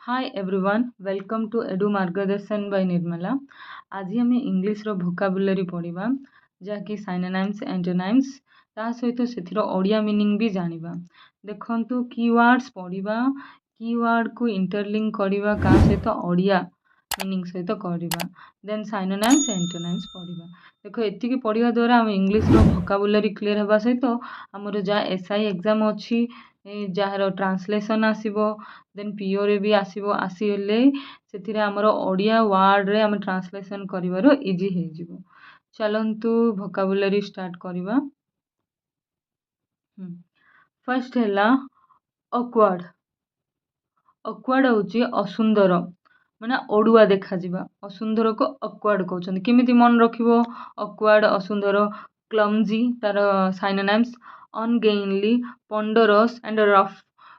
Hi everyone, welcome to Edu Margadarshan by Nirmala. आज आम English रो vocabulary पढ़ा जहाँकि साइनोनिम्स एंटोनिम्स ता सहित से ओडिया मीनिंग भी जानिबा। देखंतु कीवर्ड्स पढ़ा कीवर्ड को इंटरलिंक करवा का सहित ओडिया मीनिंग सहित करवा देन साइनोनिम्स एंटोनिम्स पढ़ा। देख एतिकी पढ़ा द्वारा आम इंग्लीश रो भोकाबुलरी क्लियर होगा सहित आमर जहाँ एसआई एग्जाम अच्छी जार ट्रांसलेशन आसीबो देन पीओ भी आसीबो आसीले से आमर ओडिया वर्ड रे आम ट्रांसलेशन करिवारो इजी हे जिवो। चलंतु भोकाबुलरी स्टार्ट करिवा। फर्स्ट हैला ऑकवर्ड। ऑकवर्ड होची असुंदर माने ओडुआ देखा जिबा। असुंदर को ऑकवर्ड कहउछन। केमिति मन रखिबो ऑकवर्ड असुंदर क्लमजी तार synonyms ungainly ponderous and rough.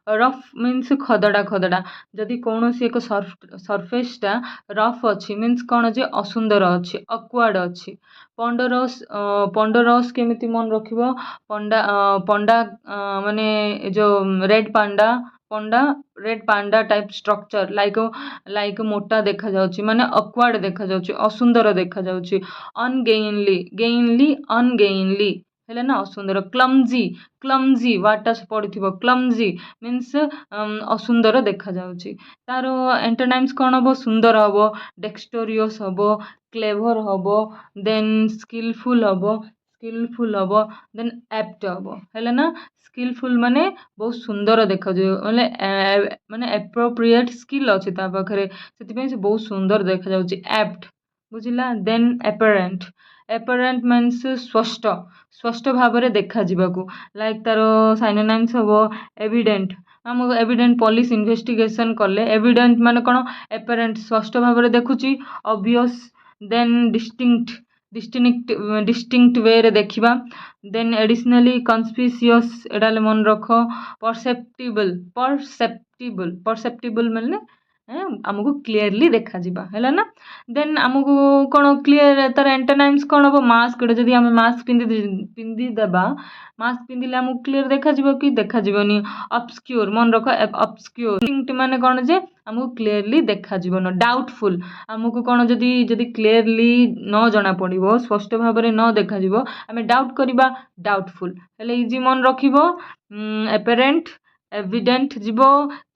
Rough means खदड़ा खदड़ा जदि कौन सी एक सरफेसटा रफ अच्छी मीन्स कौन जे असुंदर अच्छी ऑकवर्ड अच्छी। ponderous ponderous केमिति मन रखिबो पंडा पंडा माने जो red panda panda red panda type structure like मोटा देखा जाउची माने ऑकवर्ड देखा जाउची असुंदर देखा जाउची। अनगेइनली गेइनली अनगेइनली हेले ना असुंदर। क्लमजी क्लमजी वाटा से पड़िथिबो क्लमजी मीन्स असुंदर देखा जाउची। तार एंटोनिम्स कौन हबो सुंदर हबो डेक्सटोरियस हबो क्लेवर हबो देन स्किलफुल हबो देन एप्ट हबो हेले ना। स्किलफुल माने बहुत सुंदर देखा जाउ माने एप्रोप्रिएट स्किल अछि ता पाखरे सेति से बहुत सुंदर देखा जाउची एप्ट बुझिला। देन एपरेंट एपरेंट मीन्स स्पष्ट स्पष्ट भाव में देखा जिबाकू लाइक तार साइनोनिम्स हबो एविडेंट। आम एविडेंट पुलिस इन्वेस्टिगेशन कले एविडेंट माने कौन एपरेंट स्पष्ट भाव में देखुची obvious then distinct distinct way रे देखिबा देन एडिशनली कन्स्पिशियस एडाले मन रख। परसेप्टिबल परसेप्टिबल परसेप्टिबल माने आमको क्लीयरली देखा जिबा हैला ना। देन आमको कौन क्लीयर तार एंटोनिम्स कौन हबो मास्क जदि आम मास्क पिंदी देबा मास्क पिंदिले आमको क्लीयर देखा जिबो कि देखा जिबोनी। ऑब्स्क्यूर मन रख ऑब्स्क्यूर डिस्टिंक्ट माने कौन जे आमको क्लीयरली देखा जिबोन। डाउटफुल आमको कौन जदि जदि क्लीयरली न जना पड़िबो स्पष्ट भाव में न देखा जिबो आमे डाउट करिबा डाउटफुल हेले इजी मन रखिबो। एपरेंट एविडेंट जीवो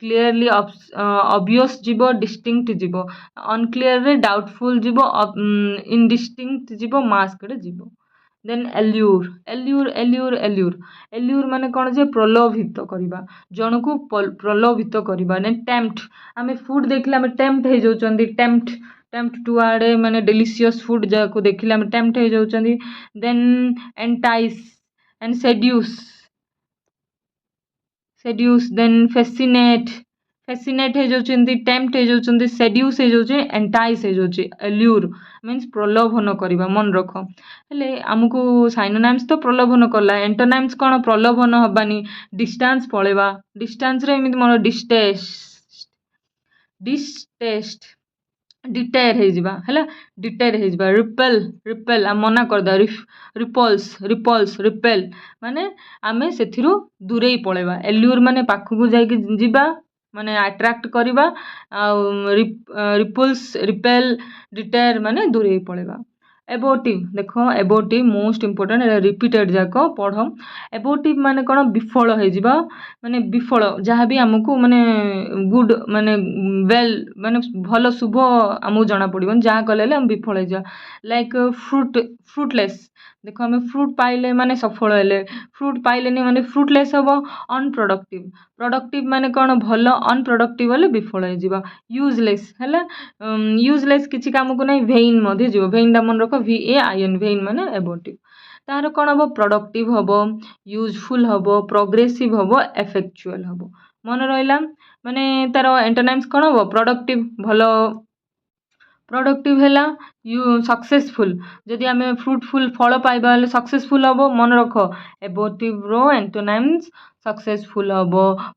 क्लीयरली ऑब्वियस जीवो डिस्टिंक्ट जीवो अनक्लियर रे डाउटफुल जीवो इनडिस्टिंक्ट जीवो मास्क रे जीवो। Then allure allure allure allure allure माने कौन जे प्रलोभित करबा जन को प्रलोभित करबा ने टेम्प्ट आमे फूड देखले आमे टेम्प्ट हे जाउचंदी टेम्प्ट टेम्प्ट टू आड़े माने डिलीशियस फूड जाको देखले आमे टेम्प्ट हे जाउचंदी। Then entice and seduce seduce then fascinate fascinate हे जाउचंदी टेम्प्ट हे जाउचंदी सेड्यूस हे जाउचे एंटाइस हे जाउचे। एल्यूर मीन्स प्रलोभन करबा मन रख हेले आमको साइनोनिम्स तो प्रलोभन कला एंटोनिम्स कौन प्रलोभन हबानी डिस्टेंस पळेबा डिस्टेंस रे एमिति मन डिस्टेस्ट डिस्टेस्ट डिटेर हे जिबा हैला डिटेर हे जिबा। रिपेल रिपेल आ मना कर दा रिपल्स रिपल्स रिपेल माने आमे सेथिरु दूरेई पळेबा। एल्यूर माने पाखकु जाई कि जिबा माने अट्रैक्ट करबा आ रिपल्स रिपेल डिटेर माने दूरेई पळेबा। एबोटिव देखो एबोटिव मोस्ट इंपोर्टेंट रिपीटेड जाको पढ़। एबोटिव माने कौन विफल हो जिबा माने विफल जहाँ भी आमको माने गुड माने वेल माने भल शुभ आमको जना पड़ो जहाँ कले आम विफल हो लाइक फ्रुटलेस देखो आम फ्रुट पाइले माने सफल हेले फ्रुट पाइले माने फ्रुटलेस हम अनप्रोडक्टिव प्रोडक्टिव माने कौन भल अनप्रोडक्टिव हेले विफल हो जिबा। यूजलेस है यूजलेस किसी काम को नहीं भेइन मध्य जीव भेइनटा मन रख VAIN भेइन माने एबोटिव। तार कौन हम प्रोडक्टिव हम यूजफुल हम प्रोग्रेसिव हम एफेक्चुअल हम मन रहा माने तार एंटोनिम्स कौन हम प्रोडक्टिव भल प्रोडक्टिव है यू सक्सेसफुल जदि आम फ्रुटफुल फल पाइबा हेले सक्सेसफुल हम मन रख एबोटिव रो एंटोनिम्स सक्सेसफुल हम।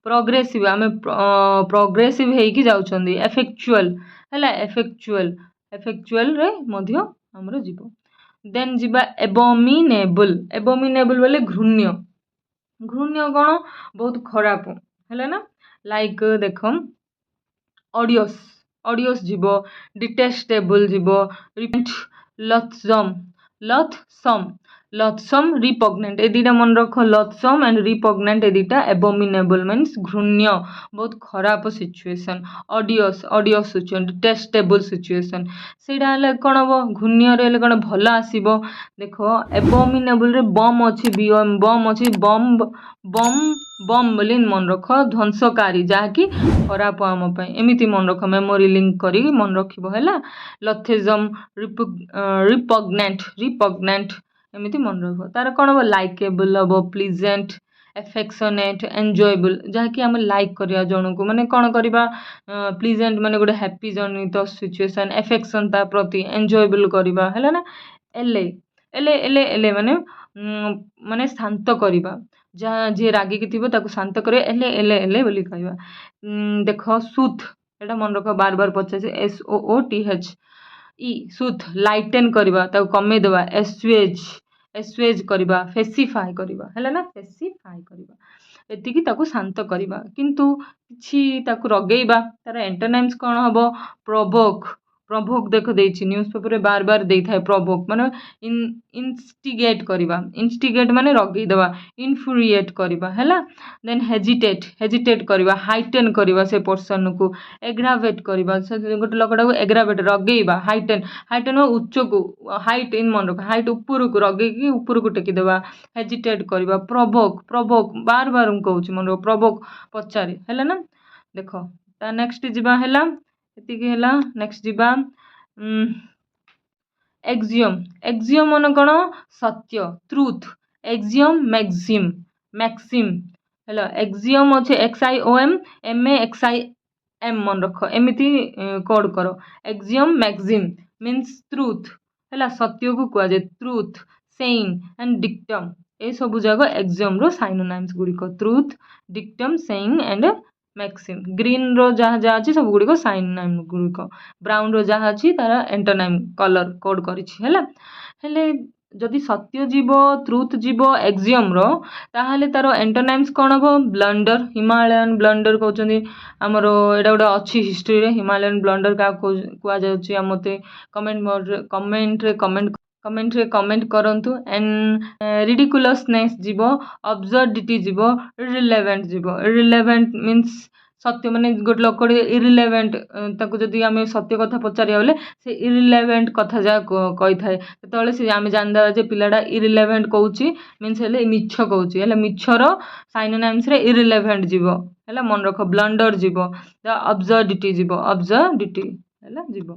प्रोग्रेसिव आम प्रोग्रेसिव हेकी जाउछंदी एफेक्चुअल है एफेक्चुअल एफेक्चुअल रे मध्य हमरो जीवो। देन जीवा एबोमिनेबल एबोमिनेबल बोले घृण्य घृण्य कौन बहुत खराब है ना लाइक देख ଅଡିଅସ୍ ଅଡିଅସ୍ ଯିବ, ଡିଟେଷ୍ଟେବୁଲ୍ ଯିବ, ରିପେଣ୍ଟ, ଲଥସମ୍ ଲଥସମ୍ ଲଥସମ୍ ରିପଗ୍ନେଣ୍ଟ, ଏ ଦୁଇଟା ମନେ ରଖ। ଲଥସମ୍ ଆଣ୍ଡ ରିପଗ୍ନେଣ୍ଟ ଏ ଦୁଇଟା ଏବୋମିନେବଲ୍ ମିନ୍ସ ଘୃଣ୍ୟ, ବହୁତ ଖରାପ ସିଚୁଏସନ୍। ଅଡିଅସ୍ ଅଡିଅସ୍ ସିଚୁଏସନ୍, ଡିଟେଷ୍ଟେବୁଲ୍ ସିଚୁଏସନ୍, ସେଇଟା ହେଲେ କ'ଣ ହେବ? ଘୃଣ୍ୟରେ ହେଲେ କ'ଣ ଭଲ ଆସିବ? ଦେଖ ଏବୋମିନେବୁଲ୍ରେ ବମ୍ ଅଛି, ବମ୍ ଅଛି, ବମ୍ ବମ୍ ବୋଲି ମନେ ରଖ, ଧ୍ୱଂସକାରୀ, ଯାହାକି ଖରାପ ଆମ ପାଇଁ, ଏମିତି ମନେ ରଖ। ମେମୋରି ଲିଙ୍କ କରିକି ମନେ ରଖିବ ହେଲା। ଲଥେଜମ୍ ରିପଗ୍ନେଣ୍ଟ ଏମିତି ମନେ ରଖିବ। ତାର କ'ଣ ହେବ? ଲାଇକେବୁଲ୍ ହେବ, ପ୍ଲିଜେଣ୍ଟ, ଏଫେକ୍ସନେଟ୍, ଏନ୍ଜଏବୁଲ୍, ଯାହାକି ଆମେ ଲାଇକ୍ କରିବା ଜଣକୁ, ମାନେ କ'ଣ କରିବା? ପ୍ଲିଜେଣ୍ଟ ମାନେ ଗୋଟେ ହ୍ୟାପି ଜନିତ ସିଚୁଏସନ୍, ଏଫେକ୍ସନ୍ ତା ପ୍ରତି, ଏନ୍ଜଏବୁଲ୍ କରିବା ହେଲା ନା। ଏଲେ ଏଲେ ଏଲେ ଏଲେ ମାନେ ଶାନ୍ତ କରିବା, ଯାହା ଯିଏ ରାଗିକି ଥିବ ତାକୁ ଶାନ୍ତ କରିବା, ଏଲେ ଏଲେ ଏଲେ ବୋଲି କହିବା। ଦେଖ ସୁଥ୍, ଏଇଟା ମନେ ରଖ, ବାର ପଚାଶ, SOOTH, ସୁଥ୍, ଲାଇଟେନ୍ କରିବା, ତାକୁ କମେଇ ଦେବା। ଏସ୍ୱେଜ୍ କରିବା, ଫେସିଫାଏ କରିବା ହେଲା ନା, ଫେସିଫାଏ କରିବା, ଏତିକି ତାକୁ ଶାନ୍ତ କରିବା। କିନ୍ତୁ କିଛି ତାକୁ ରଗେଇବା, ତାର ଏଣ୍ଟୋନିମ୍ସ କ'ଣ ହେବ? ପ୍ରଭୋକ୍ ଦେଖ ଦେଇଛି, ନ୍ୟୁଜ୍ ପେପରରେ ବାର ଦେଇଥାଏ। ପ୍ରଭୋକ୍ ମାନେ ଇନଷ୍ଟିଗେଟ୍ କରିବା, ଇନଷ୍ଟିଗେଟ୍ ମାନେ ରଗେଇ ଦେବା, ଇନଫ୍ୟୁରିଏଟ୍ କରିବା ହେଲା। ଦେନ୍ ହେଜିଟେଟ୍ କରିବା, ହାଇଟେନ୍ କରିବା ସେ ପର୍ସନ୍କୁ, ଏଗ୍ରାଭେଟ୍ କରିବା, ସେ ଗୋଟେ ଲୋକଟାକୁ ଏଗ୍ରାଭେଟ୍ ରଗେଇବା, ହାଇଟେନ୍ ଉଚ୍ଚକୁ, ହାଇଟ୍ ଇନ୍ ମନେ ରଖ, ହାଇଟ୍ ଉପରକୁ ରଗେଇକି ଉପରକୁ ଟେକିଦେବା, ହେଜିଟେଟ୍ କରିବା। ପ୍ରଭୋକ୍ ବାର ମୁଁ କହୁଛି ମନେ ରଖ, ପ୍ରଭୋକ୍ ପଚାରେ ହେଲା ନା। ଦେଖ ତା ନେକ୍ସଟ ଯିବା ହେଲା, ଏତିକି ହେଲା। ନେକ୍ସଟ ଯିବା ଏକ୍ସିଓମ୍ ମାନେ କ'ଣ? ସତ୍ୟ, ଟ୍ରୁଥ୍। ଏକ୍ସିଓମ୍ ମ୍ୟାକ୍ସିମ୍ ହେଲା। ଏକ୍ସିଓମ୍ ଅଛି XIOM, MAXIM ମନେ ରଖ, ଏମିତି କୋଡ୍ କର। ଏକ୍ସିଓମ୍ ମ୍ୟାକ୍ସିମ୍ ମିନ୍ସ ଟ୍ରୁଥ୍ ହେଲା, ସତ୍ୟକୁ କୁହାଯାଏ। ଟ୍ରୁଥ୍, ସେଇନ୍ ଆଣ୍ଡ ଡିକ୍ଟମ୍, ଏସବୁ ଯାକ ଏକ୍ସିଓମ୍ର ସାଇନୋନାଇମ୍ସ ଗୁଡ଼ିକ। Truth, dictum, saying and maxim. ଗ୍ରୀନ୍ର ଯାହା ଅଛି ସବୁ ଗୁଡ଼ିକ ସାଇନୋନାଇମ୍ ଗୁଡ଼ିକ, ବ୍ରାଉନ୍ର ଯାହା ଅଛି ତାର ଏଣ୍ଟୋନାଇମ୍ କଲର୍ କୋଡ୍ କରିଛି ହେଲା। ହେଲେ ଯଦି ସତ୍ୟ ଯିବ, ଟ୍ରୁଥ୍ ଯିବ ଏକ୍ସିଓମ୍ର, ତାହେଲେ ତାର ଏଣ୍ଟୋନାଇମ୍ସ କ'ଣ ହେବ? ବ୍ଲଣ୍ଡର, ହିମାଳୟାନ୍ ବ୍ଲଣ୍ଡର କହୁଛନ୍ତି ଆମର, ଏଇଟା ଗୋଟେ ଅଛି ହିଷ୍ଟ୍ରିରେ। ହିମାଳୟାନ୍ ବ୍ଲଣ୍ଡର କାହାକୁ କୁହାଯାଉଛି? ମୋତେ କମେଣ୍ଟରେ କମେଣ୍ଟ କରନ୍ତୁ। ରିଡିକୁଲସନେସ୍ ଯିବ, ଅବସର୍ଡିଟି ଯିବ, ଇରରିଲେଭେଣ୍ଟ ଯିବ। ଇରରିଲେଭେଣ୍ଟ ମିନ୍ସ ସତ୍ୟ, ମାନେ ଗୋଟେ ଲୋକଟି ଇରରିଲେଭେଣ୍ଟ, ତାକୁ ଯଦି ଆମେ ସତ୍ୟ କଥା ପଚାରିବା ବୋଲେ ସେ ଇରରିଲେଭେଣ୍ଟ କଥା ଯାହା କହିଥାଏ, ସେତେବେଳେ ସେ ଆମେ ଜାଣିଦେବା ଯେ ପିଲାଟା ଇରରିଲେଭେଣ୍ଟ କହୁଛି, ମିନ୍ସ ହେଲେ ମିଛ କହୁଛି ହେଲା। ମିଛର ସାଇନୋନାଇମ୍ସରେ ଇରରିଲେଭେଣ୍ଟ ଯିବ ହେଲା, ମନେ ରଖ। ବ୍ଲଣ୍ଡର ଯିବ, ଅବସର୍ଡିଟି ଯିବ, ଅବସର୍ଡିଟି ହେଲା ଯିବ।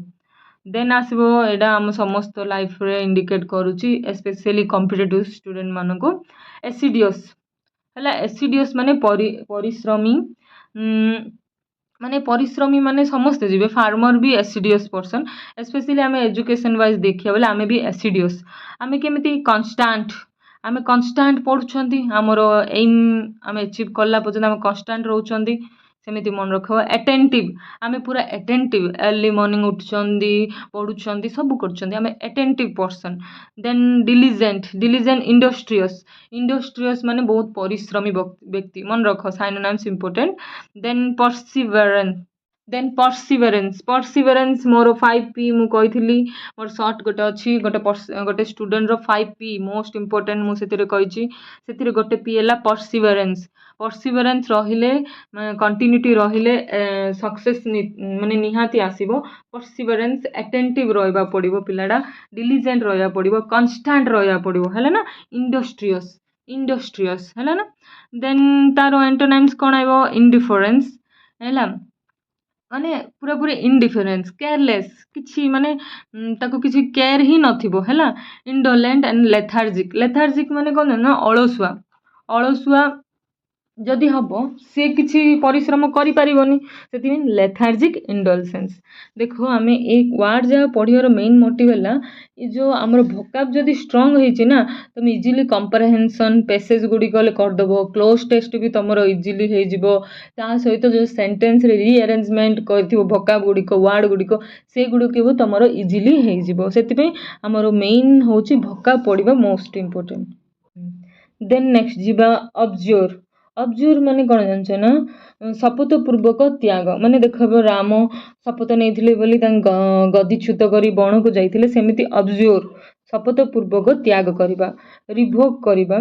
ଦେନ୍ ଆସିବ, ଏଇଟା ଆମ ସମସ୍ତ ଲାଇଫ୍ରେ ଇଣ୍ଡିକେଟ୍ କରୁଛି, ଏସ୍ପେସିଆଲି କମ୍ପିଟେଟିଭ୍ ଷ୍ଟୁଡେଣ୍ଟମାନଙ୍କୁ, ଏସିଡିୟସ୍ ହେଲା। ଏସିଡିୟସ୍ ମାନେ ପରିଶ୍ରମୀ, ମାନେ ସମସ୍ତେ ଯିବେ, ଫାର୍ମର ବି ଏସିଡିୟସ୍ ପର୍ସନ୍। ଏସ୍ପେସିଆଲି ଆମେ ଏଜୁକେସନ୍ ୱାଇଜ୍ ଦେଖିବା ବୋଲେ ଆମେ ବି ଏସିଡିୟସ୍। ଆମେ କେମିତି? କନଷ୍ଟାଣ୍ଟ ପଢ଼ୁଛନ୍ତି, ଆମର ଏଇମ୍ ଆମେ ଆଚିଭ୍ କଲା ପର୍ଯ୍ୟନ୍ତ ଆମେ କନଷ୍ଟାଣ୍ଟ ରହୁଛନ୍ତି, ସେମିତି ମନେ ରଖିବ। ଆଟେଣ୍ଟିଭ୍, ଆମେ ପୁରା ଆଟେଣ୍ଟିଭ୍, ଏର୍ଲି ମର୍ଣ୍ଣିଂ ଉଠୁଛନ୍ତି, ପଢ଼ୁଛନ୍ତି, ସବୁ କରୁଛନ୍ତି, ଆମେ ଆଟେଣ୍ଟିଭ୍ ପର୍ସନ୍। ଦେନ୍ ଡିଲିଜେଣ୍ଟ, ଇଣ୍ଡଷ୍ଟ୍ରିୟସ୍ ମାନେ ବହୁତ ପରିଶ୍ରମୀ ବ୍ୟକ୍ତି, ମନେ ରଖ, ସାଇନୋନାଇମ୍ସ ଇମ୍ପୋର୍ଟାଣ୍ଟ। ଦେନ୍ ପର୍ସିଭେରେନ୍ସ ମୋର 5P ମୁଁ କହିଥିଲି, ମୋର ସର୍ଟ ଗୋଟେ ଅଛି, ଗୋଟେ ଷ୍ଟୁଡେଣ୍ଟର 5P ମୋଷ୍ଟ ଇମ୍ପୋର୍ଟାଣ୍ଟ ମୁଁ ସେଥିରେ କହିଛି। ସେଥିରେ ଗୋଟେ P ହେଲା ପର୍ସିଭେରେନ୍ସ ରହିଲେ, କଣ୍ଟିନ୍ୟୁଟି ରହିଲେ ସକ୍ସେସ୍ ମାନେ ନିହାତି ଆସିବ। ପର୍ସିଭେରେନ୍ସ, ଆଟେଣ୍ଟିଭ୍ ରହିବାକୁ ପଡ଼ିବ ପିଲାଟା, ଡିଲିଜେଣ୍ଟ ରହିବାକୁ ପଡ଼ିବ, କନଷ୍ଟାଣ୍ଟ ରହିବାକୁ ପଡ଼ିବ ହେଲା ନା। ଇଣ୍ଡଷ୍ଟ୍ରିୟସ୍ ହେଲା ନା। ଦେନ୍ ତାର ଏଣ୍ଟୋନାଇମ୍ସ କ'ଣ ଆସିବ? ଇଣ୍ଡିଫରେନ୍ସ ହେଲା, ମାନେ ପୁରାପୁରି ଇଣ୍ଡିଫରେନ୍ସ, କେୟାରଲେସ୍, କିଛି ମାନେ ତାକୁ କିଛି କେୟାର ହିଁ ନଥିବ ହେଲା। ଇଣ୍ଡୋଲେଣ୍ଟ ଆଣ୍ଡ ଲେଥାର୍ଜିକ୍ ମାନେ କ'ଣ ନା? ଅଳସୁଆ ଯଦି ହବ ସେ କିଛି ପରିଶ୍ରମ କରିପାରିବନି, ସେଥିପାଇଁ ଲେଥାର୍ଜିକ୍, ଇଣ୍ଡଲସେନ୍ସ। ଦେଖ ଆମେ ଏ ୱାର୍ଡ଼ ଯାହା ପଢ଼ିବାର ମେନ୍ ମୋଟିଭ୍ ହେଲା, ଏ ଯେଉଁ ଆମର ଭୋକାବ୍ ଯଦି ଷ୍ଟ୍ରଙ୍ଗ ହେଇଛି ନା, ତୁମେ ଇଜିଲି କମ୍ପ୍ରେହେନ୍ସନ୍ ପେସେଜ୍ ଗୁଡ଼ିକ କରିଦେବ, କ୍ଲୋଜ୍ ଟେଷ୍ଟ ବି ତୁମର ଇଜିଲି ହେଇଯିବ। ତା ସହିତ ଯେଉଁ ସେଣ୍ଟେନ୍ସରେ ରିଆରେଞ୍ଜମେଣ୍ଟ କରିଥିବ ଭୋକାବ୍ ଗୁଡ଼ିକ, ୱାର୍ଡ଼ ଗୁଡ଼ିକ, ସେଗୁଡ଼ିକ ବି ତୁମର ଇଜିଲି ହେଇଯିବ। ସେଥିପାଇଁ ଆମର ମେନ୍ ହେଉଛି ଭୋକାବ୍ ପଢ଼ିବା ମୋଷ୍ଟ ଇମ୍ପୋର୍ଟାଣ୍ଟ। ଦେନ୍ ନେକ୍ସଟ ଯିବା ଅବଜୁର ମାନେ କ'ଣ ଜାଣିଛ ନା ଶପଥ ପୂର୍ବକ ତ୍ୟାଗ ମାନେ ଦେଖ ରାମ ଶପଥ ନେଇଥିଲେ ବୋଲି ତାଙ୍କ ଗଦିଚ୍ୟୁତ କରି ବଣକୁ ଯାଇଥିଲେ ସେମିତି ଅବଜୁର ଶପଥ ପୂର୍ବକ ତ୍ୟାଗ କରିବା ରିଭୋକ୍ କରିବା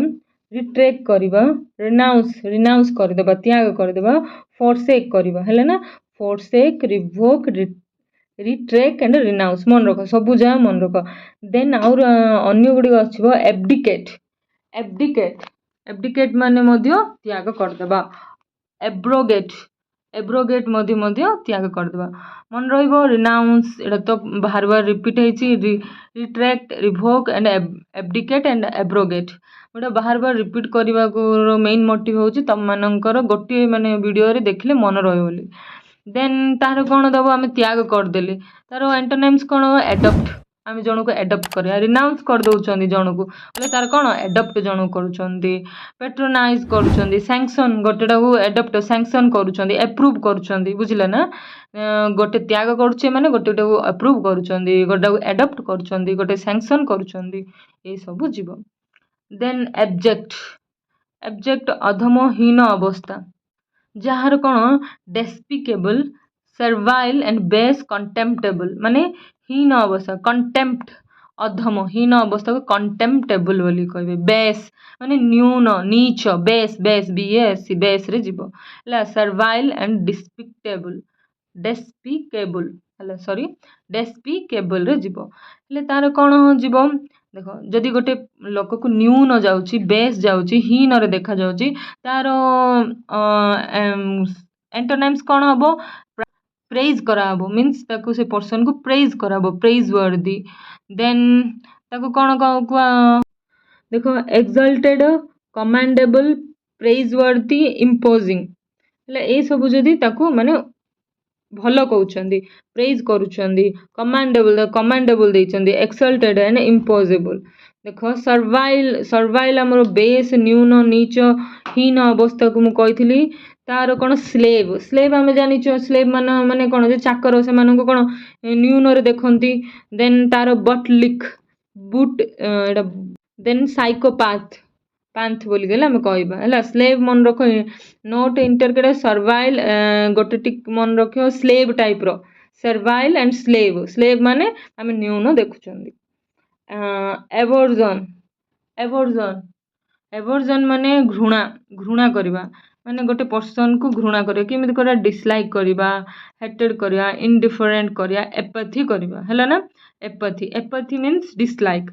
ରିଟ୍ରେକ୍ କରିବା ରିନାଉନ୍ସ କରିଦେବା ତ୍ୟାଗ କରିଦେବା ଫୋରସେକ୍ କରିବା ହେଲା ନା ଫୋରସେକ୍ ରିଭୋକ୍ ରିଟ୍ରେକ୍ ଆଣ୍ଡ ରିନାଉନ୍ସ ମନେ ରଖ ସବୁ ଯାହା ମନେ ରଖ ଦେନ୍ ଆଉ ଅନ୍ୟ ଗୁଡ଼ିକ ଆସିବ ଏବଡିକେଟ୍ ମାନେ ମଧ୍ୟ ତ୍ୟାଗ କରିଦେବା ଏବ୍ରୋଗେଟ୍ ମଧ୍ୟ ତ୍ୟାଗ କରିଦେବା ମନେ ରହିବ ରିନାଉନ୍ସ ଏଇଟା ତ ବାର ରିପିଟ୍ ହେଇଛି ରିଟ୍ରାକ୍ଟ ରିଭୋକ୍ ଆଣ୍ଡ ଏବଡିକେଟ୍ ଆଣ୍ଡ ଏବ୍ରୋଗେଟ୍ ଏଇଟା ବାର ରିପିଟ୍ କରିବାକୁ ମେନ୍ ମୋଟିଭ୍ ହେଉଛି ତମମାନଙ୍କର ଗୋଟିଏ ମାନେ ଭିଡ଼ିଓରେ ଦେଖିଲେ ମନେ ରହିବ ବୋଲି ଦେନ୍ ତାହାର କ'ଣ ଦେବ ଆମେ ତ୍ୟାଗ କରିଦେଲେ ତାର ଆଣ୍ଟୋନିମ୍ସ କ'ଣ ହେବ ଆଡପ୍ଟ ଆମେ ଜଣକୁ ଆଡପ୍ଟ କରିବା ରିନାଉନ୍ସ କରିଦେଉଛନ୍ତି ଜଣକୁ ବୋଲେ ତାର କ'ଣ ଆଡପ୍ଟ ଜଣକୁ କରୁଛନ୍ତି ପେଟ୍ରୋନାଇଜ୍ କରୁଛନ୍ତି ସାଙ୍କସନ୍ ଗୋଟେଟାକୁ ଆଡପ୍ଟ ସାଙ୍କସନ୍ କରୁଛନ୍ତି ଆପ୍ରୁଭ୍ କରୁଛନ୍ତି ବୁଝିଲେ ନା ଗୋଟେ ତ୍ୟାଗ କରୁଛେ ମାନେ ଗୋଟେଟାକୁ ଆପ୍ରୁଭ୍ କରୁଛନ୍ତି ଗୋଟେଟାକୁ ଆଡପ୍ଟ କରୁଛନ୍ତି ଗୋଟେ ସାଙ୍କସନ୍ କରୁଛନ୍ତି ଏଇସବୁ ଯିବ ଦେନ୍ ଆବଜେକ୍ଟ ଅଧମହୀନ ଅବସ୍ଥା ଯାହାର କ'ଣ ଡେସ୍ପିକେବଲ୍ ସର୍ଭାଇଲ୍ ଆଣ୍ଡ ବେସ୍ କଣ୍ଟେମ୍ପଟେବଲ୍ ମାନେ ହୀନ ଅବସ୍ଥା କଣ୍ଟେମ୍ପ୍ଟ ଅଧମ ହୀନ ଅବସ୍ଥାକୁ କଣ୍ଟେମ୍ପଟେବଲ୍ ବୋଲି କହିବେ ବେସ୍ ମାନେ ନ୍ୟୁନ ନୀଚ ବେସ୍ ବେସ୍ରେ ଯିବ ହେଲା ସର୍ଭାଇଲ୍ ଆଣ୍ଡ ଡେସ୍ପିକେବଲ୍ରେ ଯିବ ହେଲେ ତାର କ'ଣ ଯିବ ଦେଖ ଯଦି ଗୋଟେ ଲୋକକୁ ନ୍ୟୁନ ଯାଉଛି ବେସ୍ ଯାଉଛି ହୀନରେ ଦେଖାଯାଉଛି ତାର ଆଣ୍ଟୋନିମ୍ସ କ'ଣ ହେବ ପ୍ରେଜ୍ କରାହେବ ମିନ୍ସ ତାକୁ ସେ ପର୍ସନକୁ ପ୍ରେଜ୍ କରାହେବ ପ୍ରେଜ୍ ୱାର୍ଦି ଦେନ୍ ତାକୁ କ'ଣ ଦେଖ ଏକ୍ସଲ୍ଟେଡ୍ କମାଣ୍ଡେବଲ୍ ପ୍ରେଜ୍ ୱାର୍ଦି ଇମ୍ପୋଜିଂ ହେଲେ ଏଇସବୁ ଯଦି ତାକୁ ମାନେ ଭଲ କହୁଛନ୍ତି ପ୍ରେଜ୍ କରୁଛନ୍ତି କମାଣ୍ଡେବଲ୍ ଦେଇଛନ୍ତି ଏକ୍ସଲ୍ଟେଡ୍ ଆଣ୍ଡ ଇମ୍ପୋଜେବଲ୍ ଦେଖ ସର୍ଭାଇଲ୍ ଆମର ବେସ୍ ନ୍ୟୁନ ନୀଚ ହୀନ ଅବସ୍ଥାକୁ ମୁଁ କହିଥିଲି ତାର କ'ଣ ସ୍ଲେଭ୍ ଆମେ ଜାଣିଛ ସ୍ଲେଭ୍ ମାନେ କ'ଣ ଯେ ଚାକର ସେମାନଙ୍କୁ କ'ଣ ନ୍ୟୁନରେ ଦେଖନ୍ତି ଦେନ୍ ତାର ଏଇଟା ଦେନ୍ ସାଇକୋପାଥ୍ ବୋଲିଗଲେ ଆମେ କହିବା ହେଲା ସ୍ଲେଭ୍ ମନେ ରଖ ନୋଟ୍ ଇଣ୍ଟରକେଟ୍ ସର୍ଭାଇଲ୍ ଗୋଟେ ମନେ ରଖିବ ସ୍ଲେଭ୍ ଟାଇପ୍ର ସର୍ଭାଇଲ୍ ଆଣ୍ଡ ସ୍ଲେଭ୍ ମାନେ ଆମେ ନ୍ୟୁନ ଦେଖୁଛନ୍ତି ଏଭର୍ଜନ୍ ମାନେ ଘୃଣା କରିବା ମାନେ ଗୋଟେ ପର୍ସନକୁ ଘୃଣା କରିବା କେମିତି କରିବା ଡିସଲାଇକ୍ କରିବା ହେଟେଡ୍ କରିବା ଇନଡିଫରେଣ୍ଟ କରିବା ଏପାଥି କରିବା ହେଲା ନା ଏପାଥି ମିନ୍ସ ଡିସଲାଇକ୍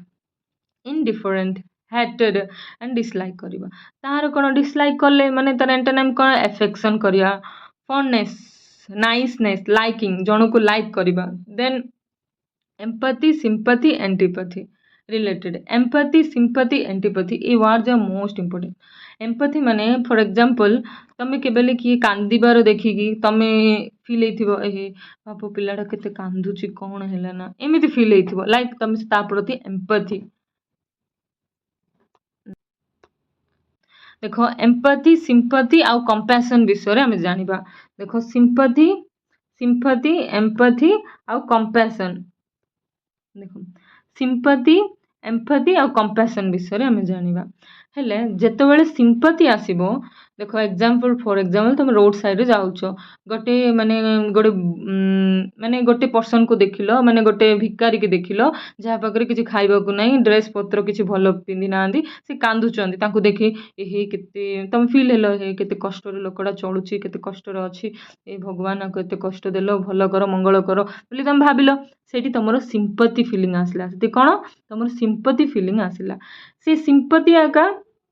ଇନଡିଫରେଣ୍ଟ ହେଟେଡ୍ ଆଣ୍ଡ ଡିସଲାଇକ୍ କରିବା ତାହାର କ'ଣ ଡିସଲାଇକ୍ କଲେ ମାନେ ତାର ଆଣ୍ଟୋନିମ୍ କ'ଣ ଆଫେକ୍ସନ୍ କରିବା ଫଣ୍ଡନେସ୍ ନାଇସନେସ୍ ଲାଇକିଂ ଜଣକୁ ଲାଇକ୍ କରିବା ଦେନ୍ ଏମ୍ପାଥି ସିମ୍ପାଥି ଆଣ୍ଟିପାଥି ରିଲେଟେଡ୍ ଏମ୍ପାଥି ସିମ୍ପାଥି ଆଣ୍ଟିପାଥି ଏ ୱାର୍ଡ ଯାକ ମୋଷ୍ଟ ଇମ୍ପୋର୍ଟାଣ୍ଟ ଏମ୍ପାଥି ମାନେ ଫର୍ ଏକ୍ଜାମ୍ପଲ୍ ତମେ କେବେ କିଏ କାନ୍ଦିବାର ଦେଖିକି ତମେ ଫିଲ୍ ହେଇଥିବ ବାପ ପିଲାଟା କେତେ କାନ୍ଦୁଛି କ'ଣ ହେଲା ନା ଏମିତି ଫିଲ୍ ହେଇଥିବ ଲାଇକ୍ ତମେ ତା ପ୍ରତି ଏମ୍ପାଥି ଦେଖ ଏମ୍ପାଥି ସିମ୍ପାଥି ଆଉ କମ୍ପାସନ୍ ବିଷୟରେ ଆମେ ଜାଣିବା ଦେଖ ସିମ୍ପାଥି ଏମ୍ପାଥି ଆଉ କମ୍ପାସନ୍ ଦେଖ ସିମ୍ପାଥି ଏମ୍ପାଥି ଆଉ କମ୍ପାସନ୍ ବିଷୟରେ ଆମେ ଜାଣିବା ହେଲେ ଯେତେବେଳେ ସିମ୍ପାଥି ଆସିବ ଦେଖ ଫର୍ ଏକ୍ଜାମ୍ପଲ୍ ତମେ ରୋଡ୍ ସାଇଡ଼୍ରେ ଯାଉଛ ଗୋଟେ ପର୍ସନକୁ ଦେଖିଲ ମାନେ ଗୋଟେ ଭିକାରୀକି ଦେଖିଲ ଯାହା ପାଖରେ କିଛି ଖାଇବାକୁ ନାହିଁ ଡ୍ରେସ୍ ପତ୍ର କିଛି ଭଲ ପିନ୍ଧି ନାହାନ୍ତି ସେ କାନ୍ଦୁଛନ୍ତି ତାଙ୍କୁ ଦେଖି କେତେ ତମେ ଫିଲ୍ ହେଲ କେତେ କଷ୍ଟରେ ଲୋକଟା ଚଳୁଛି କେତେ କଷ୍ଟରେ ଅଛି ଭଗବାନ କେତେ କଷ୍ଟ ଦେଲ ଭଲ କର ମଙ୍ଗଳ କର ବୋଲି ତମେ ଭାବିଲ ସେଇଠି ତମର ସିମ୍ପାଥି ଫିଲିଂ ଆସିଲା ସେଠି କ'ଣ ତମର ସିମ୍ପାଥି ଫିଲିଂ ଆସିଲା ସେ ସିମ୍ପାଥି ଆକା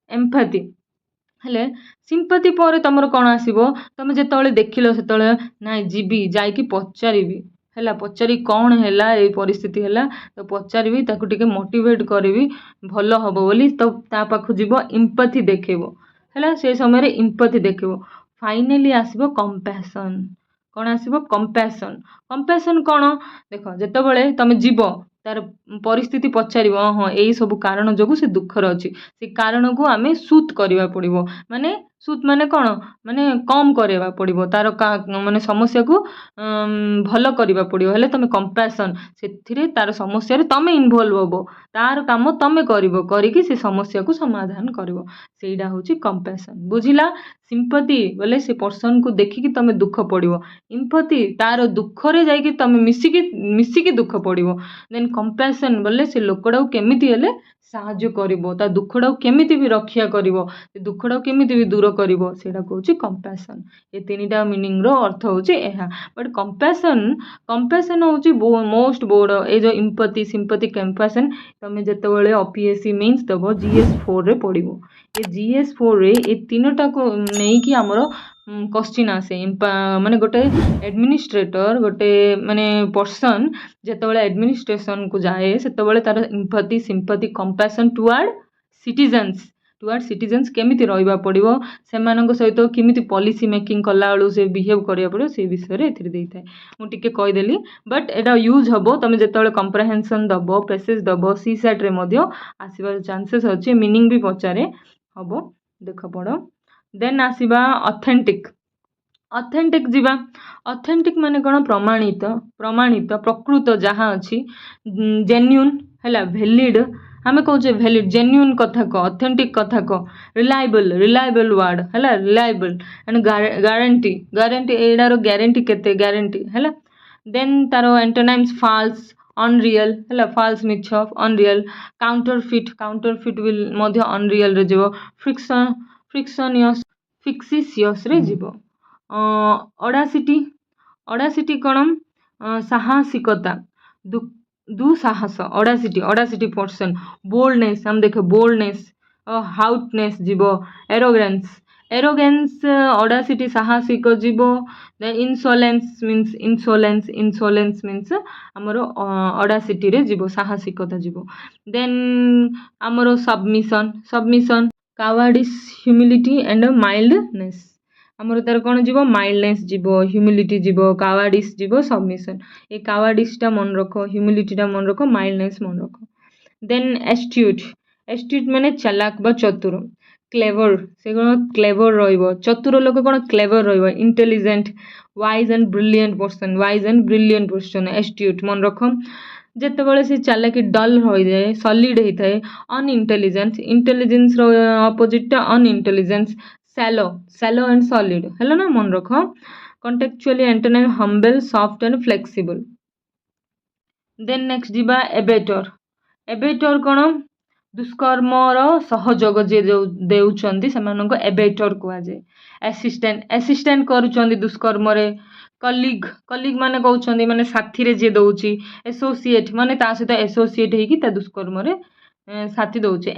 ଏମ୍ପାଥି ହେଲେ ସିମ୍ପାଥି ପରେ ତମର କ'ଣ ଆସିବ ତମେ ଯେତେବେଳେ ଦେଖିଲ ସେତେବେଳେ ନାଇଁ ଯିବି ଯାଇକି ପଚାରିବି ହେଲା ପଚାରିକି କ'ଣ ହେଲା ଏଇ ପରିସ୍ଥିତି ହେଲା ତ ପଚାରିବି ତାକୁ ଟିକେ ମୋଟିଭେଟ୍ କରିବି ଭଲ ହେବ ବୋଲି ତ ତା ପାଖକୁ ଯିବ ଇମ୍ପାଥି ଦେଖେଇବ ହେଲା ସେ ସମୟରେ ଇମ୍ପାଥି ଦେଖେଇବ ଫାଇନାଲି ଆସିବ କମ୍ପାସନ୍ କ'ଣ ଆସିବ କମ୍ପାସନ୍ କ'ଣ ଦେଖ ଯେତେବେଳେ ତମେ ଯିବ ତାର ପରିସ୍ଥିତି ପଚାରିବ ହଁ ଏଇ ସବୁ କାରଣ ଯୋଗୁଁ ସେ ଦୁଃଖରେ ଅଛି ସେ କାରଣକୁ ଆମେ ସୁଟ୍ କରିବାକୁ ପଡ଼ିବ ମାନେ ସୁଥ୍ ମାନେ କ'ଣ ମାନେ କମ୍ କରାଇବା ପଡ଼ିବ ତାର ମାନେ ସମସ୍ୟାକୁ ଭଲ କରିବା ପଡ଼ିବ ହେଲେ ତମେ କମ୍ପାସନ୍ ସେଥିରେ ତାର ସମସ୍ୟାରେ ତମେ ଇନଭଲ୍ଭ ହବ ତାର କାମ ତମେ କରିକି ସେ ସମସ୍ୟାକୁ ସମାଧାନ କରିବ ସେଇଟା ହେଉଛି କମ୍ପାସନ୍ ବୁଝିଲା। ସିମ୍ପଥି ବୋଲେ ସେ ପର୍ସନକୁ ଦେଖିକି ତମେ ଦୁଃଖ ପଡ଼ିବ। ଇମ୍ପଥି ତାର ଦୁଃଖରେ ଯାଇକି ତମେ ମିଶିକି ଦୁଃଖ ପଡ଼ିବ। ଦେନ୍ କମ୍ପାସନ୍ ବୋଲେ ସେ ଲୋକଟାକୁ କେମିତି ହେଲେ ସାହାଯ୍ୟ କରିବ ତା ଦୁଃଖଟାକୁ କେମିତି ବି ରକ୍ଷା କରିବ ସେ ଦୁଃଖଟାକୁ କେମିତି ବି ଦୂର କରିବ ସେଇଟା ହେଉଛି କମ୍ପାସନ୍। ଏ ତିନିଟା ମିନିଂର ଅର୍ଥ ହେଉଛି ଏହା। ବଟ୍ କମ୍ପାସନ୍ ହେଉଛି ମୋଷ୍ଟ ବଡ଼ ଏଇ ଯେଉଁ ଇମ୍ପଥି ସିମ୍ପଥି କମ୍ପାସନ୍ ତମେ ଯେତେବେଳେ OPSC ମିନ୍ସ ଦେବ GS4ରେ ପଡ଼ିବ। ଏ GS4ରେ ଏ ତିନିଟାକୁ ନେଇକି ଆମର क्वेश्चन आसे माने गोटे एडमिनिस्ट्रेटर गोटे माने पर्सन जेतेबेले एडमिनिस्ट्रेशन को जाए सेतेबेले तार empathy sympathy compassion toward citizens केमिति रहिबा पड़िबो सेमानक सहित केमिति पॉलिसी मेकिंग कला बेलू से बिहेव करिया पड़िबो से विषय रे एथिरे देइथाय मु टिके कहि देली बट एटा यूज हबो तमे जेतेबेले कंप्रिहेंशन दबो पैसेज दबो सीसेट रे मध्य आसीबार चांसेस अछि मीनिंग भी पचारे हबो देख पड़ो। देन आसीबा ऑथेंटिक जीवा ऑथेंटिक माने कोन प्रमाणित प्रकृत जहाँ अछि जेन्युइन हैला वैलिड हमें कहूचे वैलिड जेन्युइन कथा को ऑथेंटिक कथा को रिलायबल वर्ड हैला रिलायबल एंड गारंटी एडार गारंटी केते गारंटी हैला। देन तारो एंटोनिम्स फाल्स अनरियल हैला फाल्स मिछ अनरियल काउंटरफिट विल मध्य अनरियल रे जीवो फिक्सिशियस रे जीवो। ऑडासिटी कोन साहसिकता दुसाहस ऑडासिटी पर्सन बोल्डनेस हम देखे बोल्डनेस हाउटनेस जीवो एरोगेंस ऑडासिटी साहसिक जीवो। इंसोलेंस मीन्स हमरो ऑडासिटी रे जीवो साहसिकता जीवो। देन हमरो सबमिशन कावार्डिस ह्यूमिलिटी एंड माइल्डनेस हमरो तार कोन जीवो माइल्डनेस जीवो ह्यूमिलिटी जीवो कावार्डिस जीवो सबमिशन ए कावार्डिस टा मन रखो ह्यूमिलिटी टा मन रखो माइल्डनेस मन रखो। देन एस्ट्यूट माने चालाक बा चतुर क्लेवर से कोन क्लेवर रहइबो चतुर लोक कोन क्लेवर रहइबो intelligent wise and brilliant person astute मन रखो। जेतेबेले से चालाकी डल हो जाए सॉलिड होता है इंटेलिजेंस रो ऑपोजिट टा अनइंटेलिजेंस सैलो एंड सॉलिड हेलो ना मन रखो। Contextually antonym humble soft and flexible. Then next जीवा एबेटर कोन दुष्कर्मर सहयोग जे देउचंदी सेमानको एबेटर कुआ जाए। असिस्टेंट करूचंदी दुष्कर्म रे कलीग माने कहउचंदी माने साथी रे जे दउची एसोसिएट माने ता सहित एसोसिएट हेकी ता दुष्कर्म रे साथी दउची।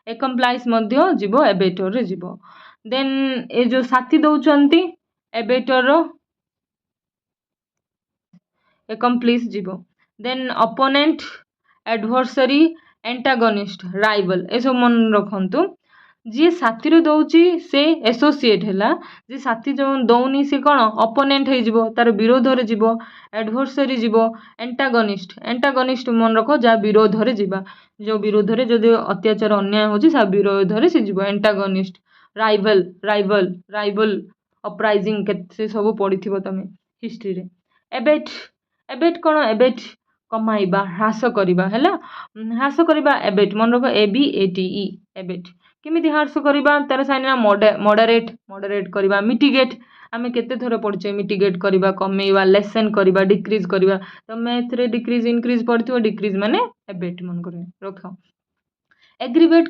एकम्प्लाइज मध्य जीवो एबेटर रे जीवो। देन ए जो साथी दउचंती एबेटर रो एकम्प्लिस जीवो। Then opponent adversary antagonist rival ए सब मन रखंतु जी साथी रे दउची से एसोसिएट हैला जी साथी जो दउनी से कोन अपोनेंट हे जीवो तार विरोध रे जीवो एडवर्सरी जीवो एंटागोनिस्ट मन रखो जा विरोध रे जीवा जो विरोध रे जदि अत्याचार अन्याय होची सा विरोध रे से जीवो एंटागोनिस्ट। राइवल अपराइजिंग केते सब पढिथिबो तमे हिस्ट्री रे। एबेट कोन एबेट कमाइबा ह्रास करिबा हैला ह्रास करिबा एबेट मन रखो ABATE एबेट केमिति ह्रास करिबा तार साइना मॉडरेट करिबा मिटिगेट आमे केते थोर पढिचे मिटिगेट करिबा कमेइबा लेसन करिबा डिक्रीज करिबा तो मैथ रे डिक्रीज इंक्रीज पढिथिबो डिक्रीज माने एबेट मन करे रखो। एग्रीवेट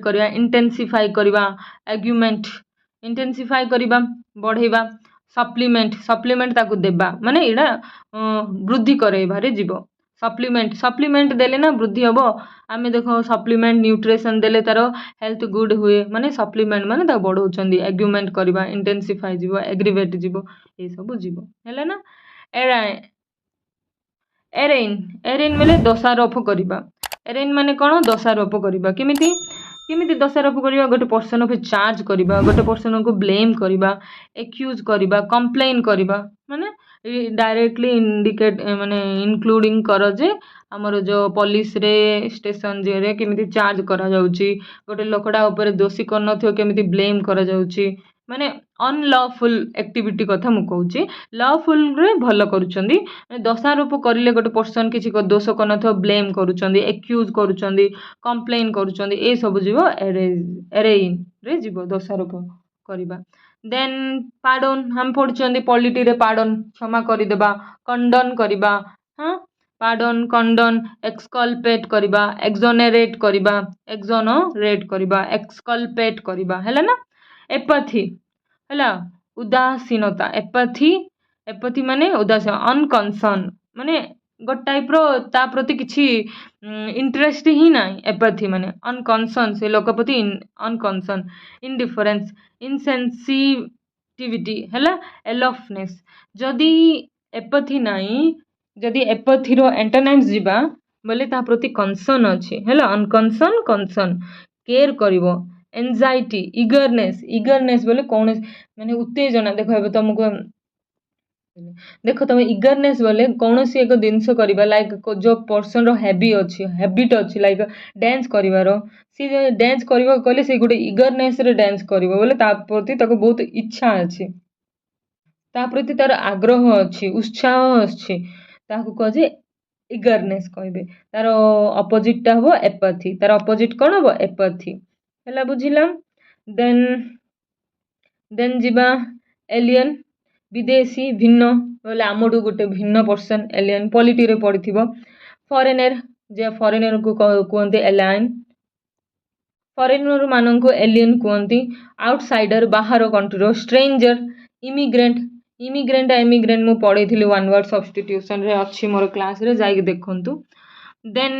करिबा इंटेंसिफाई करिबा आर्गुमेंट इंटेंसिफाई करिबा बढ़ेबा सप्लीमेंट ताकू देबा माने एडा वृद्धि करेबा रे जीवो। सप्लीमेंट देले ना वृद्धि हबो आमे देखो सप्लीमेंट न्यूट्रिशन देले तारो हेल्थ गुड हुए माने सप्लीमेंट माने ता बढ़ौचंदी आर्गुमेंट करिबा इंटेंसिफाई जीवो एग्रीवेट जीवो ए सब जीवो हैला ना। एरेन मेले दोषारोप करिबा एरेन माने कोन दोषारोप करिबा केमिति दोषारोप करिबा गोटे पर्सन पे चार्ज करिबा गोटे पर्सन को ब्लेम करिबा एक्यूज करिबा कंप्लेन करिबा माने डायरेक्टली इंडिकेट माने इनक्लूडिंग कर जे आमर जो पुलिस रे स्टेशन जे केमिति चार्ज करा जाउची गोटे लोकड़ा ऊपर दोषी कर नथियो केमिति ब्लेम करा जाउची माने अनलॉफुल एक्टिविटी कथा मु कहूची लॉफुल रे भल करूचंदी दोषारोप करले गोटे पर्सन किछि को दोष कर नथियो ब्लेम करूचंदी एक्यूज करूचंदी कंप्लेन करूचंदी ए सब जीवो एरेइन रे जीवो दोषारोप करिबा देन पार्डन हम पढ़ुचंदी पॉलिटी रे पार्डन क्षमा करिदेबा कंडन करिबा हाँ पार्डन कंडन एक्सकल्पेट करिबा एक्सोनेरेट करिबा एक्सोनरेट करिबा एक्सकल्पेट करिबा हैला ना एपथी हैला उदासीनता एपथी एपथी माने उदासीन अनकंसर्न माने गोट टाइप रो ता प्रति किछि इंटरेस्ट ही नाही एपथी माने अनकंसर्न से लोक प्रति अनकंसर्न इनडिफरेंस इनसेंसिटिविटी हैला एलोफनेस जदि एपथी नाही जदि एपथी रो एंटोनिम्स जिबा बोले ता प्रति कंसर्न अछि हैला अनकंसर्न कंसर्न केयर करिवो एंजाइटी इगरनेस बोले कौन माने उत्तेजना देखो तुमको देख तुम इगरनेस बोले कौन सी एक जिनस करवा लाइक जो पर्सन रो हैबिट अच्छी लाइक डांस करिवार सी डांस करबा कहले से गोटे इगरनेस रे डांस करिवो बोले ता प्रति ताको बहुत इच्छा अछि ता प्रति तार आग्रह अछि उत्साह अछि ताको कह जे इगरनेस कहबे तार अपोजिट टा हो एपथी तार अपोजिट कोन हो एपथी हैला बुझिला देन देन जीवा एलियन विदेशी भिन्न बोले आमडू गोटे भिन्न पर्सन एलियन पॉलिटी रे पढ़िथिबो फॉरेनर जे फॉरेनर को कहते एलायन फॉरेनर मानन को एलियन कहती आउटसाइडर बाहर कंट्री रो स्ट्रेंजर इमिग्रेंट इमिग्रेंट एमिग्रेंट मु पढ़ी 1 वर्ड सब्स्टिट्यूशन रे अच्छी मोर क्लास रे जाई देखंतु देन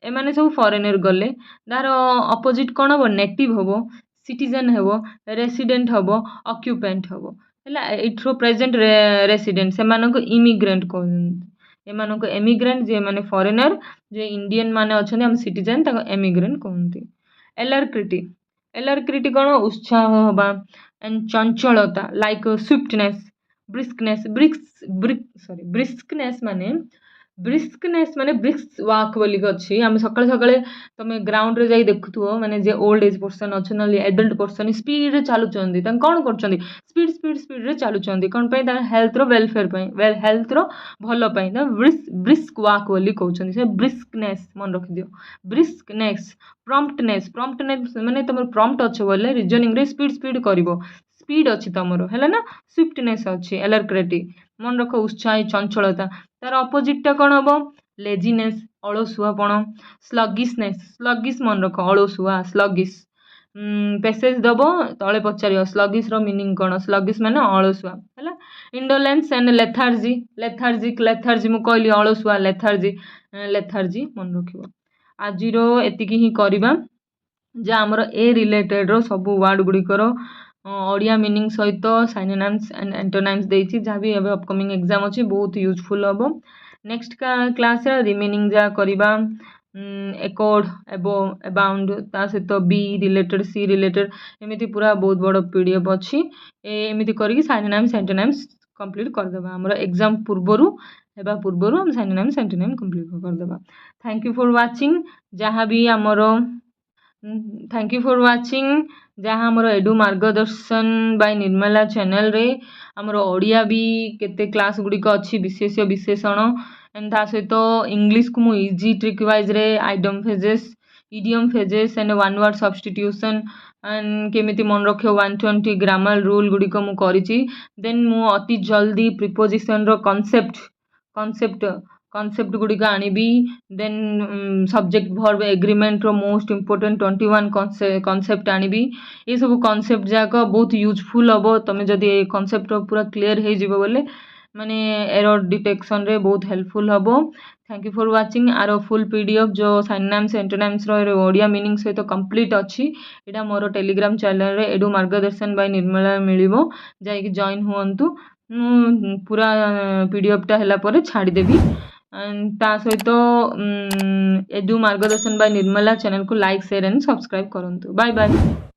एमाने सब फॉरेनर गले दार अपोजिट कोन हो नेटिव होबो सिटीजन हेबो रेसिडेंट होबो ऑक्युपेंट होबो हैला इट्रो प्रेजेंट रेसिडेंट से मानको इमिग्रेंट कहते एमानको एमिग्रेंट जे माने फॉरेनर जे इंडियन माने अछन हम सिटीजन ताको एमिग्रेंट कहते एलरक्रिटी कोन उत्साह होबा एंड चंचलता लाइक स्विफ्टनेस ब्रिस्कनेस माने ब्रिस्क वाक बोली अच्छी आम सकाଳେ सकाଳେ तुम ग्राउंड रे जाई देखुथुओ माने जे ओल्ड एज पर्सन अच्छे ना एडल्ट पर्सन स्पीड रे चलुचंदी तां कोन करचंदी स्पीड स्पीड स्पीड रे चलुचंदी कोन पई ता हेल्थ रो वेलफेयर पई हेल्थ रो भलो पई ना ब्रिस्क वाक बोली कहउचंदी से ब्रिस्कनेस मन रखि दियो ब्रिस्कनेस प्रॉम्प्टनेस माने तुम प्रॉम्प्ट अच्छे बोले रीजनिंग रे स्पीड स्पीड करिवो स्पीड अच्छी तुमर है ना स्विफ्टनेस अच्छी एलरक्रेटी मन रख उत्साही चंचलता तार अपोजिट टा कौन हम लेजीनेस अलसुआपण स्लगिश मन रख अलसुआ स्लगिश पेसेज दब तले पचार स्लगिश रो मीनिंग कौन स्लगिश माने अलसुआ है इंडोलेंस एंड लेथार्जी मु कहली अलसुआ लेथार्जी मन रखिबो आजिर एतिकी ही करबा जे आमर ए रिलेटेड रो सब वर्ड गुड़िकर ओडिया मीनिंग सहित साइनोनिम्स एंड एंटोनिम्स देछि जहाँ भी एबे अपकमिंग एग्जाम अछि बहुत यूजफुल हबो नेक्स्ट क्लास रे रिमेनिंग जा करबा एकॉर्ड एबो अबाउंड ता सहित बी रिलेटेड सी रिलेटेड एमिति पूरा बहुत बड़ पीडीएफ अछि एमिति करिक साइनोनिम्स एंटोनिम्स कंप्लीट कर देबा हमर एग्जाम पूर्वरु हेबा पूर्वरु हम साइनोनिम्स एंटोनिम्स कंप्लीट कर देबा थैंक यू फॉर वाचिंग जहाँ भी हमर थैंक यू फॉर वाचिंग जहाँ हमर एडु मार्गदर्शन बाय निर्मला चैनल रे हमर ओडिया भी केते क्लास गुडी को अच्छी विशेष विशेषण एंड ता सहित इंग्लिश को मु इजी ट्रिक वाइज रे item phases idiom phases and 1 word substitution and केमिति मन रखियो 120 ग्रामर रूल गुडी को मु करिछि देन मु अति जल्दी प्रीपोजिशन रो कॉन्सेप्ट गुडी का आनिबी देन सब्जेक्ट वर्ब एग्रीमेंट रो मोस्ट इंपोर्टेंट 21 कॉन्सेप्ट आनिबी ये सब कॉन्सेप्ट जाक बहुत यूजफुल हबो तमे जदी ए कॉन्सेप्ट पूरा क्लियर हे जिवो बोले माने एरर डिटेक्शन रे बहुत हेल्पफुल हबो थैंक यू फॉर वाचिंग आरो फुल पीडीएफ जो साइनोनिम्स एंटोनिम्स रो ओडिया मीनिंग सहित कंप्लीट अछि एटा मोर टेलीग्राम चैनल रे एडु मार्गदर्शन बाय निर्मला मिलिबो जाई कि जॉइन हुअंतु पूरा पीडीएफ टा हला परे छाडी देबी ता सहित एडु मार्गदर्शन बाय निर्मला चैनल को लाइक शेयर एंड सब्सक्राइब करंतु बाय बाय।